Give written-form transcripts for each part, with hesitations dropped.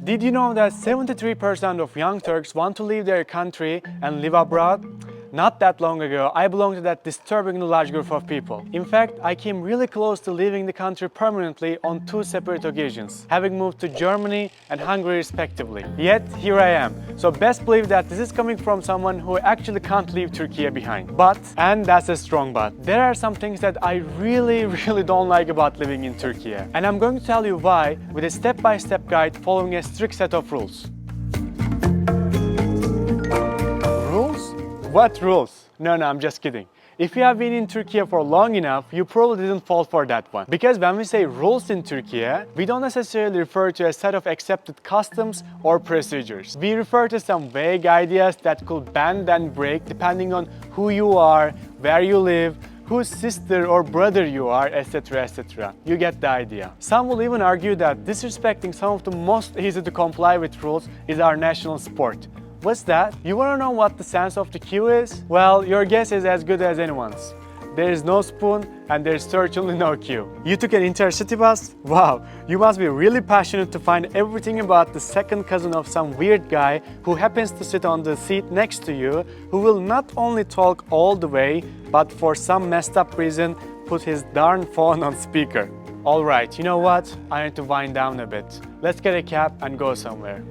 Did you know that 73% of young Turks want to leave their country and live abroad? Not that long ago, I belonged to that disturbingly large group of people. In fact, I came really close to leaving the country permanently on 2 separate occasions, having moved to Germany and Hungary respectively. Yet, here I am. So best believe that this is coming from someone who actually can't leave Turkey behind. But, and that's a strong but, there are some things that I really don't like about living in Turkey. And I'm going to tell you why with a step-by-step guide following a strict set of rules. What rules? No, I'm just kidding. If you have been in Turkey for long enough, you probably didn't fall for that one. Because when we say rules in Turkey, we don't necessarily refer to a set of accepted customs or procedures. We refer to some vague ideas that could bend and break depending on who you are, where you live, whose sister or brother you are, etc, etc. You get the idea. Some will even argue that disrespecting some of the most easy to comply with rules is our national sport. What's that? You wanna know what the sense of the cue is? Well, your guess is as good as anyone's. There is no spoon and there's certainly no cue. You took an intercity bus? Wow, you must be really passionate to find everything about the second cousin of some weird guy who happens to sit on the seat next to you, who will not only talk all the way, but for some messed up reason, put his darn phone on speaker. Alright, you know what? I need to wind down a bit. Let's get a cab and go somewhere.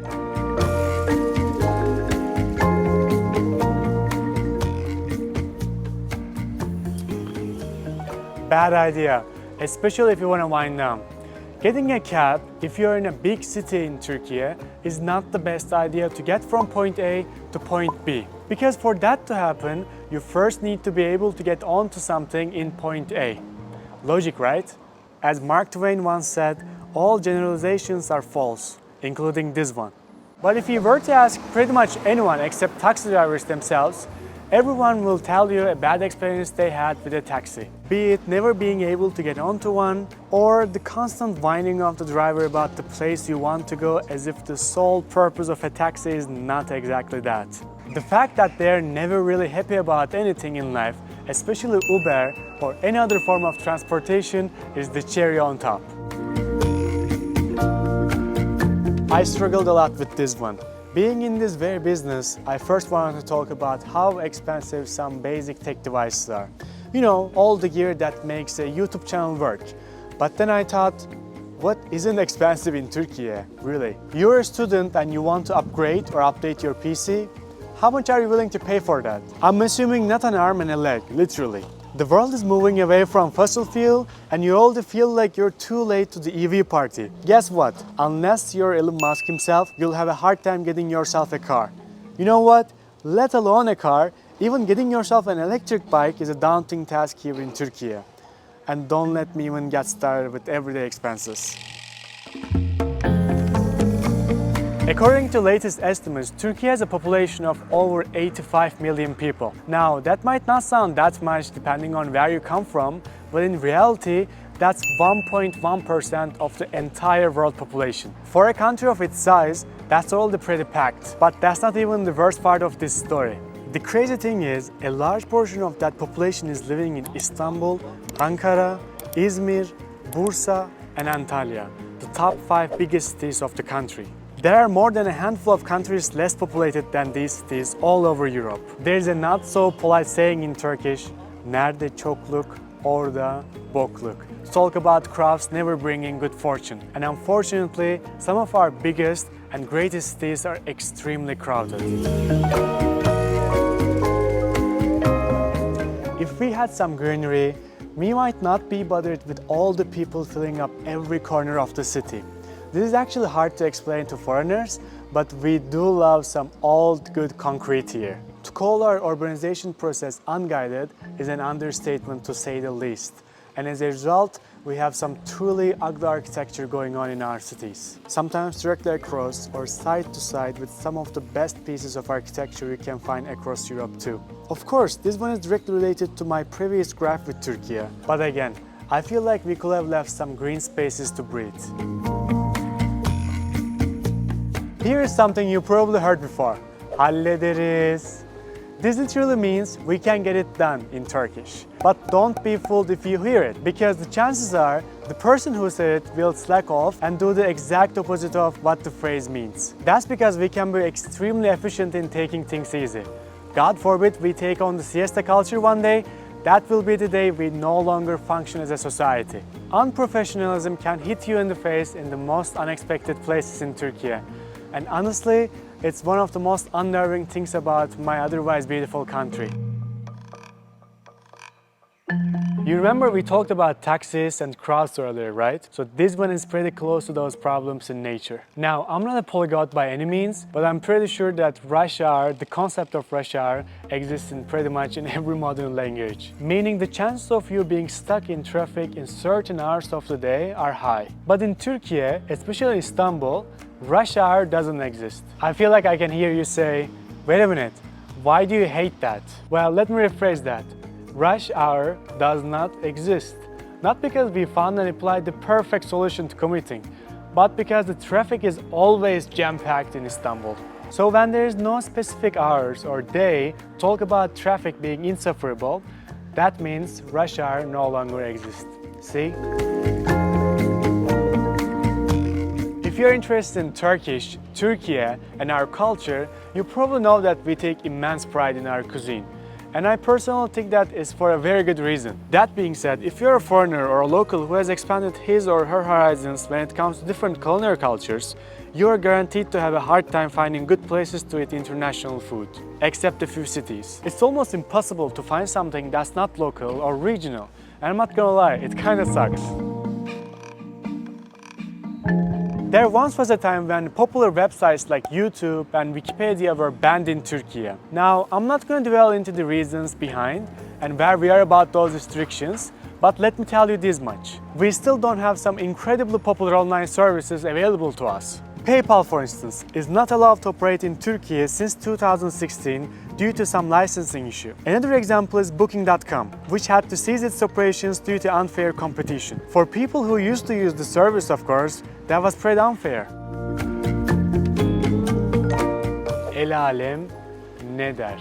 Bad idea, especially if you want to wind down. Getting a cab, if you're in a big city in Turkey, is not the best idea to get from point A to point B. Because for that to happen, you first need to be able to get onto something in point A. Logic, right? As Mark Twain once said, all generalizations are false, including this one. But if you were to ask pretty much anyone except taxi drivers themselves, everyone will tell you a bad experience they had with a taxi. Be it never being able to get onto one, or the constant whining of the driver about the place you want to go as if the sole purpose of a taxi is not exactly that. The fact that they're never really happy about anything in life, especially Uber or any other form of transportation, is the cherry on top. I struggled a lot with this one. Being in this very business, I first wanted to talk about how expensive some basic tech devices are. You know, all the gear that makes a YouTube channel work. But then I thought, what isn't expensive in Turkey, really? You're a student and you want to upgrade or update your PC? How much are you willing to pay for that? I'm assuming not an arm and a leg, literally. The world is moving away from fossil fuel and you already feel like you're too late to the EV party. Guess what? Unless you're Elon Musk himself, you'll have a hard time getting yourself a car. You know what? Let alone a car, even getting yourself an electric bike is a daunting task here in Turkey. And don't let me even get started with everyday expenses. According to latest estimates, Turkey has a population of over 85 million people. Now, that might not sound that much depending on where you come from, but in reality, that's 1.1% of the entire world population. For a country of its size, that's already pretty packed. But that's not even the worst part of this story. The crazy thing is, a large portion of that population is living in Istanbul, Ankara, Izmir, Bursa, and Antalya, the top 5 biggest cities of the country. There are more than a handful of countries less populated than these cities all over Europe. There's a not so polite saying in Turkish, "Nerede çokluk, orada bokluk." To talk about crafts never bringing good fortune. And unfortunately, some of our biggest and greatest cities are extremely crowded. If we had some greenery, we might not be bothered with all the people filling up every corner of the city. This is actually hard to explain to foreigners, but we do love some old good concrete here. To call our urbanization process unguided is an understatement to say the least. And as a result, we have some truly ugly architecture going on in our cities. Sometimes directly across or side to side with some of the best pieces of architecture you can find across Europe too. Of course, this one is directly related to my previous graph with Turkey. But again, I feel like we could have left some green spaces to breathe. Here is something you probably heard before. Hallederiz. This literally means we can get it done in Turkish. But don't be fooled if you hear it, because the chances are the person who said it will slack off and do the exact opposite of what the phrase means. That's because we can be extremely efficient in taking things easy. God forbid we take on the siesta culture one day, that will be the day we no longer function as a society. Unprofessionalism can hit you in the face in the most unexpected places in Turkey. And honestly, it's one of the most unnerving things about my otherwise beautiful country. You remember we talked about taxis and crowds earlier, right? So this one is pretty close to those problems in nature. Now, I'm not a polyglot by any means, but I'm pretty sure that rush hour, the concept of rush hour, exists in pretty much in every modern language. Meaning the chances of you being stuck in traffic in certain hours of the day are high. But in Turkey, especially Istanbul, rush hour doesn't exist. I feel like I can hear you say, wait a minute, why do you hate that? Well, let me rephrase that. Rush hour does not exist. Not because we found and applied the perfect solution to commuting, but because the traffic is always jam-packed in Istanbul. So when there is no specific hours or day talk about traffic being insufferable, that means rush hour no longer exists. See? If you're interested in Turkish, Türkiye, and our culture, you probably know that we take immense pride in our cuisine. And I personally think that is for a very good reason. That being said, if you're a foreigner or a local who has expanded his or her horizons when it comes to different culinary cultures, you are guaranteed to have a hard time finding good places to eat international food, except a few cities. It's almost impossible to find something that's not local or regional. And I'm not gonna lie, it kinda sucks. There once was a time when popular websites like YouTube and Wikipedia were banned in Turkey. Now, I'm not going to dwell into the reasons behind and where we are about those restrictions, but let me tell you this much. We still don't have some incredibly popular online services available to us. PayPal, for instance, is not allowed to operate in Turkey since 2016 due to some licensing issue. Another example is Booking.com, which had to cease its operations due to unfair competition. For people who used to use the service, of course, that was pretty unfair. Elalem ne der?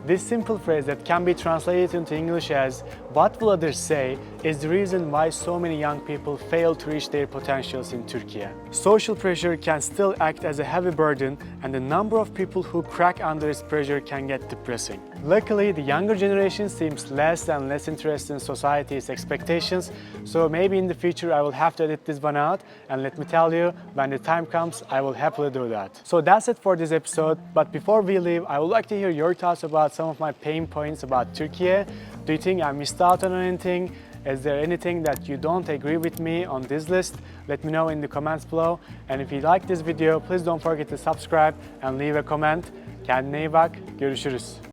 This simple phrase that can be translated into English as "what will others say" is the reason why so many young people fail to reach their potentials in Turkey. Social pressure can still act as a heavy burden, and the number of people who crack under its pressure can get depressing. Luckily, the younger generation seems less and less interested in society's expectations, so maybe in the future I will have to edit this one out, and let me tell you, when the time comes, I will happily do that. So that's it for this episode, but before we leave, I would like to hear your thoughts about some of my pain points about Turkey. Do you think I missed out on anything? Is there anything that you don't agree with me on this list? Let me know in the comments below. And if you like this video, please don't forget to subscribe and leave a comment. Kendine iyi bak. Görüşürüz.